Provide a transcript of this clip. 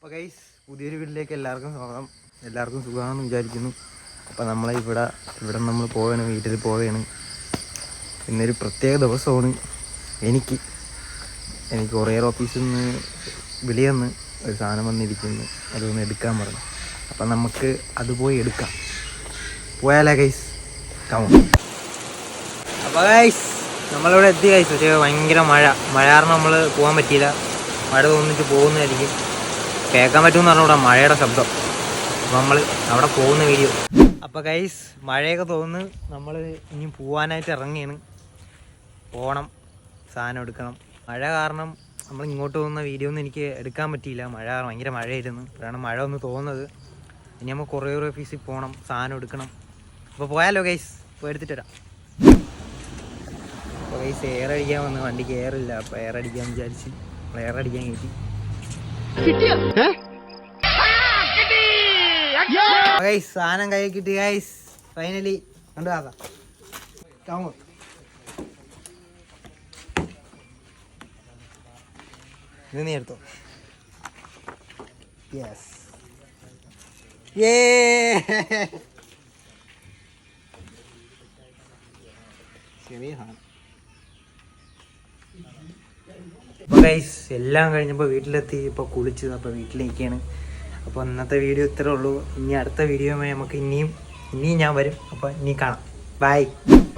അപ്പോൾ ഗൈസ് പുതിയൊരു വീട്ടിലേക്ക് എല്ലാവർക്കും സ്വാഗതം. എല്ലാവർക്കും സുഖമാണെന്ന് വിചാരിക്കുന്നു. അപ്പോൾ ഇവിടെ നമ്മൾ പോവുകയാണ്, വീട്ടിൽ പോവുകയാണ്. ഇന്നൊരു പ്രത്യേക ദിവസമാണ്. എനിക്ക് കൊറിയർ ഓഫീസിൽ നിന്ന് വിളിയെന്ന് ഒരു സാധനം വന്നിരിക്കുന്നു, അതൊന്ന് എടുക്കാൻ പറഞ്ഞു. അപ്പം നമുക്ക് അത് പോയി എടുക്കാം. പോയാലേ ഗൈസ്? കമോൺ. അപ്പോൾ ഗൈസ് നമ്മളിവിടെ എത്തി ഗൈസ്. പക്ഷേ ഭയങ്കര മഴ കാരണം നമ്മൾ പോകാൻ പറ്റിയില്ല. മഴ തോന്നിട്ട് പോകുന്നതായിരിക്കും, കേൾക്കാൻ പറ്റുമെന്ന് പറഞ്ഞാൽ ഇവിടെ മഴയുടെ ശബ്ദം. അപ്പോൾ നമ്മൾ അവിടെ പോകുന്ന വീഡിയോ. അപ്പോൾ ഗൈസ് മഴയൊക്കെ തോന്നുന്നു, നമ്മൾ ഇനി പോകാനായിട്ട് ഇറങ്ങിയാണ്. പോകണം, സാധനം എടുക്കണം. മഴ കാരണം നമ്മൾ ഇങ്ങോട്ട് പോകുന്ന വീഡിയോ ഒന്നും എനിക്ക് എടുക്കാൻ പറ്റിയില്ല. ഭയങ്കര മഴയായിരുന്നു. അപ്പോഴാണ് മഴ ഒന്ന് തോന്നുന്നത്. ഇനി നമ്മൾ കൊറിയർ ഓഫീസിൽ പോകണം, സാധനം എടുക്കണം. അപ്പോൾ പോയാലോ ഗൈസ്? പോയി എടുത്തിട്ട് വരാം. അപ്പോൾ ഗൈസ് എയർ അടിക്കാൻ വന്ന്, വണ്ടിക്ക് എയറില്ല. അപ്പോൾ എയർ അടിക്കാമെന്ന് വിചാരിച്ച് എയർ അടിക്കാൻ കയറ്റി. ഗൈസ് സാധനം കൈ കിട്ടി ഗൈസ്, ഫൈനലി. കണ്ടു കാക്ക, ഇത് നീ എടുത്തോ. യെസ്, ചെറിയ സാധനം. അപ്പോൾ ഗൈസ് എല്ലാം കഴിഞ്ഞപ്പോൾ വീട്ടിലെത്തി. ഇപ്പോൾ കുളിച്ച് അപ്പോൾ വീട്ടിലേക്കാണ്. അപ്പോൾ ഇന്നത്തെ വീഡിയോ ഇത്രേ ഉള്ളൂ. ഇനി അടുത്ത വീഡിയോയുമായി നമുക്ക് ഇനിയും ഞാൻ വരും. അപ്പോൾ ഇനി കാണാം. ബൈ.